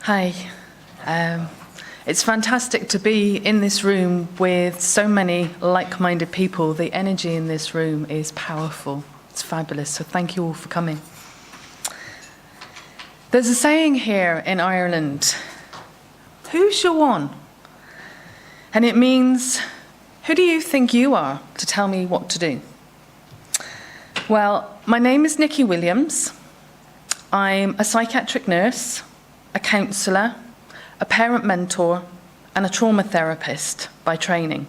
Hi. It's fantastic to be in this room with so many like-minded people. The energy in this room is powerful. It's fabulous. So thank you all for coming. There's a saying here in Ireland, who's your one? And it means, who do you think you are to tell me what to do? Well, my name is Niki Williams. I'm a psychiatric nurse, a counsellor, a parent mentor, and a trauma therapist by training.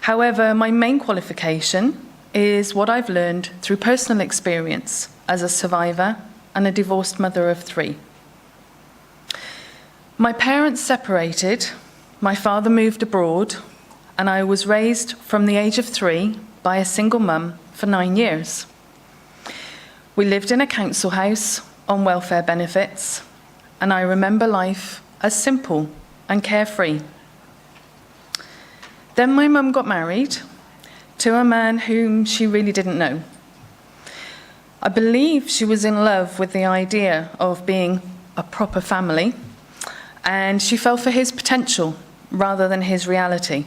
However, my main qualification is what I've learned through personal experience as a survivor and a divorced mother of 3. My parents separated, my father moved abroad, and I was raised from the age of 3 by a single mum for 9 years. We lived in a council house on welfare benefits, and I remember life as simple and carefree. Then my mum got married to a man whom she really didn't know. I believe she was in love with the idea of being a proper family, and she fell for his potential rather than his reality.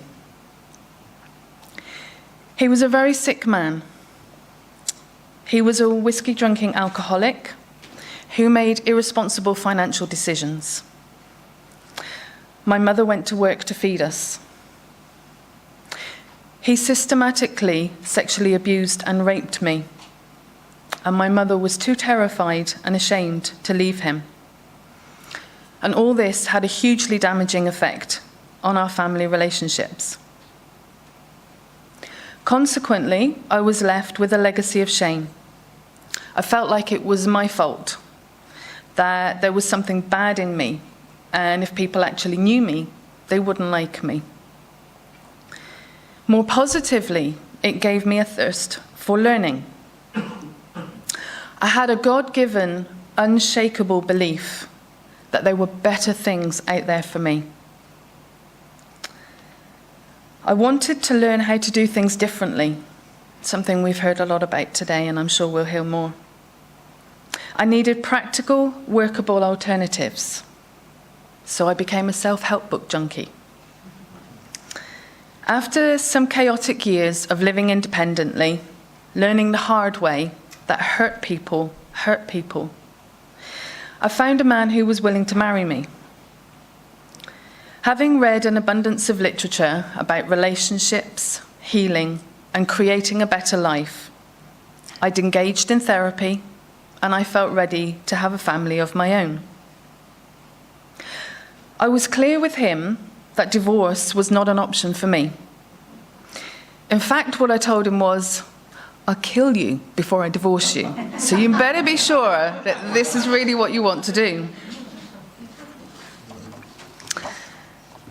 He was a very sick man. He was a whiskey-drinking alcoholic who made irresponsible financial decisions. My mother went to work to feed us. He systematically sexually abused and raped me, and my mother was too terrified and ashamed to leave him. And all this had a hugely damaging effect on our family relationships. Consequently, I was left with a legacy of shame. I felt like it was my fault, that there was something bad in me, and if people actually knew me, they wouldn't like me. More positively, it gave me a thirst for learning. I had a God-given, unshakable belief that there were better things out there for me. I wanted to learn how to do things differently, something we've heard a lot about today, and I'm sure we'll hear more. I needed practical, workable alternatives, so I became a self-help book junkie. After some chaotic years of living independently, learning the hard way that hurt people, I found a man who was willing to marry me. Having read an abundance of literature about relationships, healing, and creating a better life, I'd engaged in therapy, and I felt ready to have a family of my own. I was clear with him that divorce was not an option for me. In fact, what I told him was, I'll kill you before I divorce you, so you better be sure that this is really what you want to do.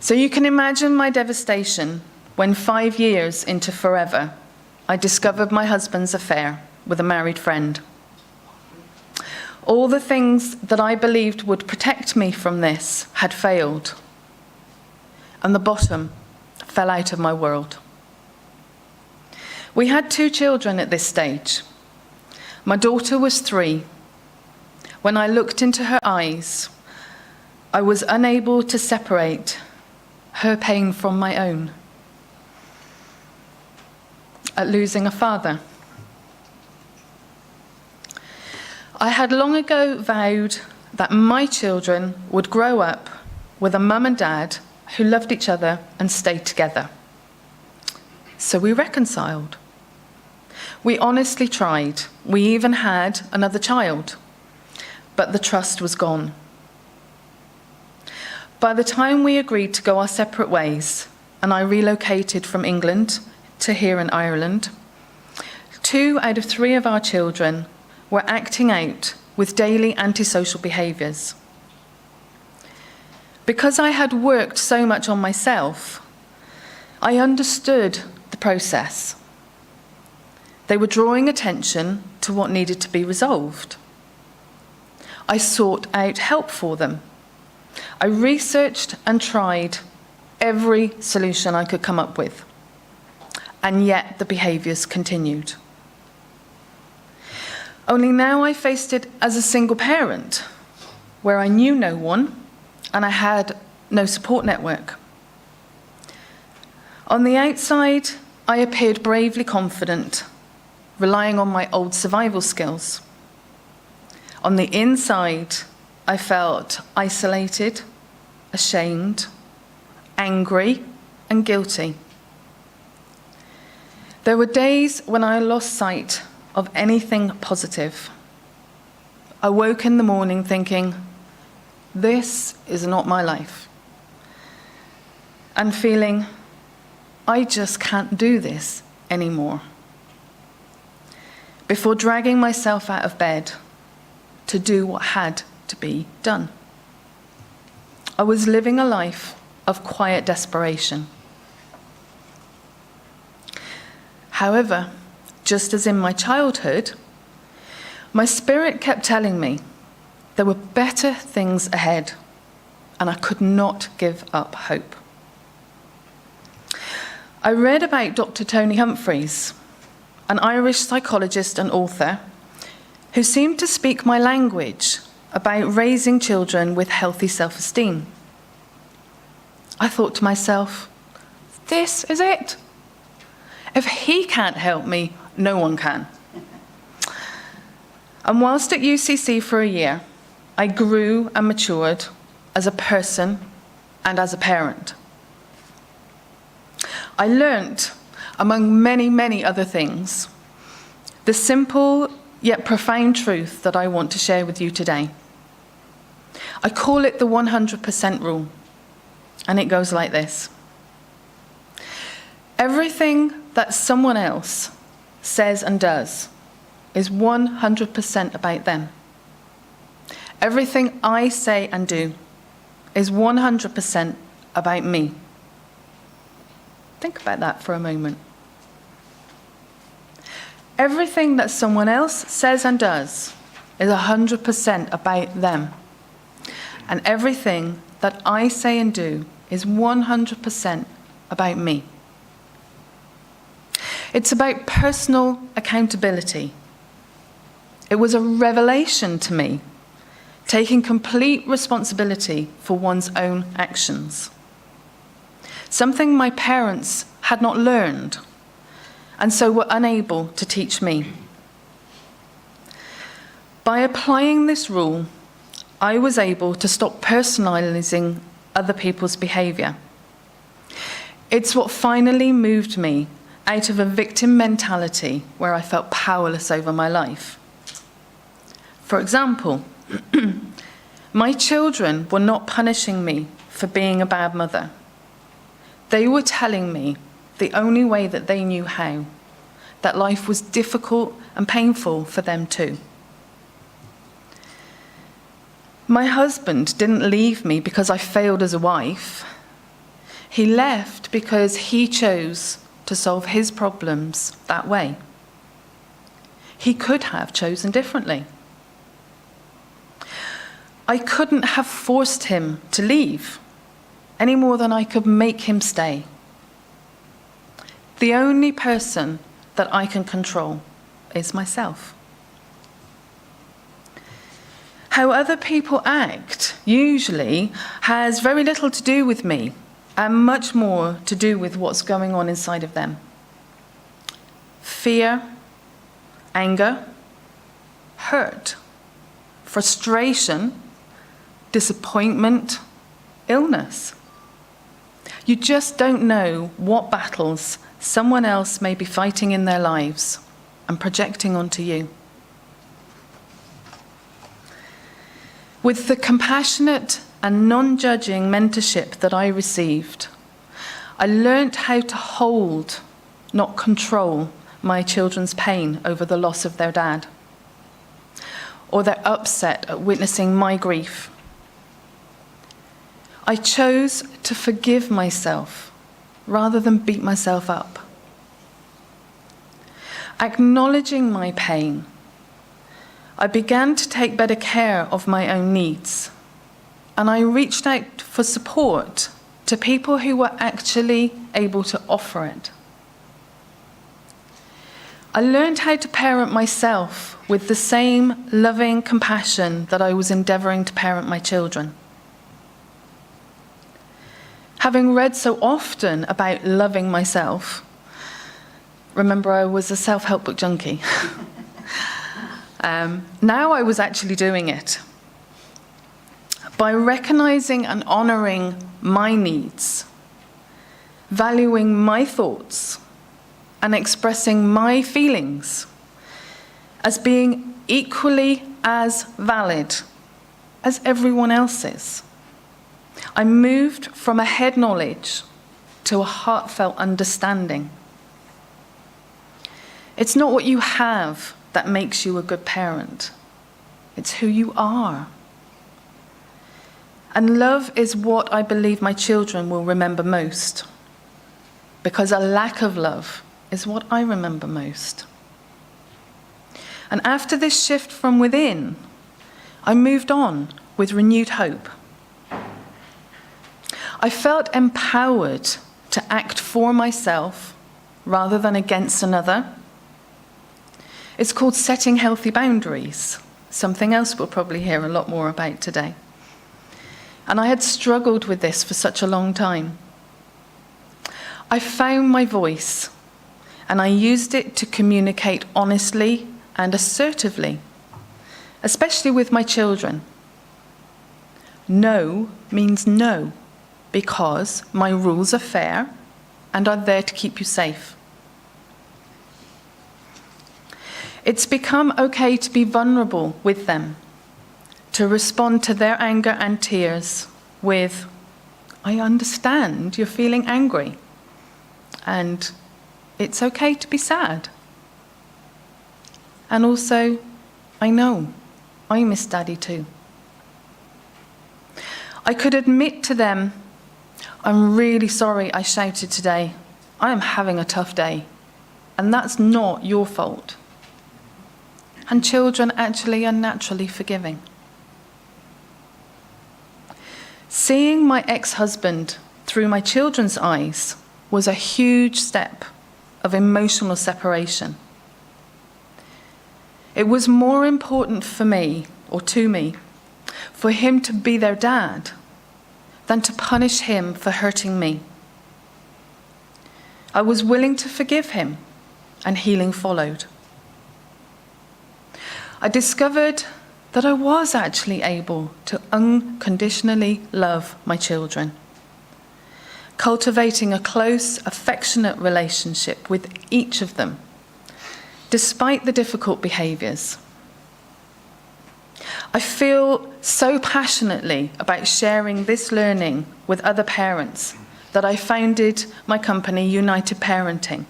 So you can imagine my devastation when 5 years into forever, I discovered my husband's affair with a married friend. All the things that I believed would protect me from this had failed, and the bottom fell out of my world. We had 2 children at this stage. My daughter was 3. When I looked into her eyes, I was unable to separate her pain from my own at losing a father. I had long ago vowed that my children would grow up with a mum and dad who loved each other and stayed together. So we reconciled. We honestly tried. We even had another child, but the trust was gone. By the time we agreed to go our separate ways, and I relocated from England to here in Ireland, 2 out of 3 of our children were acting out with daily antisocial behaviours. Because I had worked so much on myself, I understood the process. They were drawing attention to what needed to be resolved. I sought out help for them. I researched and tried every solution I could come up with, and yet the behaviours continued. Only now I faced it as a single parent. where I knew no one and I had no support network. On the outside, I appeared bravely confident, relying on my old survival skills. On the inside, I felt isolated, ashamed, angry, and guilty. There were days when I lost sight of anything positive. I woke in the morning thinking, this is not my life, and feeling, I just can't do this anymore. Before dragging myself out of bed to do what had to be done. I was living a life of quiet desperation. However, just as in my childhood, my spirit kept telling me there were better things ahead, and I could not give up hope. I read about Dr. Tony Humphreys, an Irish psychologist and author, who seemed to speak my language about raising children with healthy self-esteem. I thought to myself, this is it. If he can't help me, no one can. And whilst at UCC for a year, I grew and matured as a person and as a parent. I learnt, among many, many other things, the simple yet profound truth that I want to share with you today. I call it the 100% rule, and it goes like this. Everything that someone else says and does is 100% about them. Everything I say and do is 100% about me. Think about that for a moment. Everything that someone else says and does is 100% about them. And everything that I say and do is 100% about me. It's about personal accountability. It was a revelation to me, taking complete responsibility for one's own actions. Something my parents had not learned, and so were unable to teach me. By applying this rule, I was able to stop personalizing other people's behavior. It's what finally moved me out of a victim mentality where I felt powerless over my life. For example, my children were not punishing me for being a bad mother. They were telling me the only way that they knew how, that life was difficult and painful for them too. My husband didn't leave me because I failed as a wife. He left because he chose to solve his problems that way. He could have chosen differently. I couldn't have forced him to leave any more than I could make him stay. The only person that I can control is myself. How other people act usually has very little to do with me and much more to do with what's going on inside of them. Fear, anger, hurt, frustration, disappointment, illness. You just don't know what battles someone else may be fighting in their lives and projecting onto you. With the compassionate and non-judging mentorship that I received, I learnt how to hold, not control, my children's pain over the loss of their dad, or their upset at witnessing my grief. I chose to forgive myself rather than beat myself up. Acknowledging my pain, I began to take better care of my own needs, and I reached out for support to people who were actually able to offer it. I learned how to parent myself with the same loving compassion that I was endeavouring to parent my children. Having read so often about loving myself, remember I was a self-help book junkie. Now I was actually doing it. By recognising and honouring my needs, valuing my thoughts, and expressing my feelings as being equally as valid as everyone else's, I moved from a head knowledge to a heartfelt understanding. It's not what you have that makes you a good parent. It's who you are. And love is what I believe my children will remember most, because a lack of love is what I remember most. And after this shift from within, I moved on with renewed hope. I felt empowered to act for myself rather than against another. It's called setting healthy boundaries, something else we'll probably hear a lot more about today. And I had struggled with this for such a long time. I found my voice, and I used it to communicate honestly and assertively, especially with my children. No means no, because my rules are fair and are there to keep you safe. It's become okay to be vulnerable with them, to respond to their anger and tears with, I understand you're feeling angry, and it's okay to be sad. And also, I know, I miss Daddy too. I could admit to them, I'm really sorry I shouted today. I am having a tough day, and that's not your fault. And children actually are naturally forgiving. Seeing my ex-husband through my children's eyes was a huge step of emotional separation. It was more important for me, or to me, for him to be their dad than to punish him for hurting me. I was willing to forgive him, and healing followed. I discovered that I was actually able to unconditionally love my children, cultivating a close, affectionate relationship with each of them, despite the difficult behaviours. I feel so passionately about sharing this learning with other parents that I founded my company, United Parenting,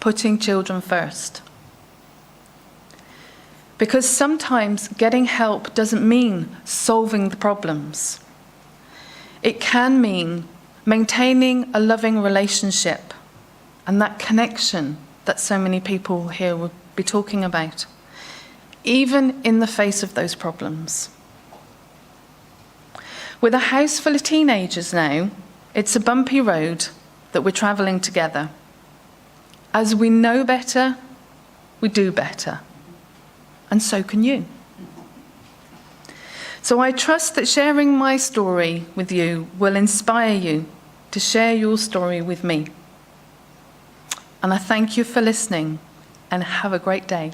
putting children first. Because sometimes getting help doesn't mean solving the problems. It can mean maintaining a loving relationship and that connection that so many people here will be talking about, even in the face of those problems. With a house full of teenagers now, it's a bumpy road that we're travelling together. As we know better, we do better. And so can you. So I trust that sharing my story with you will inspire you to share your story with me. And I thank you for listening, and have a great day.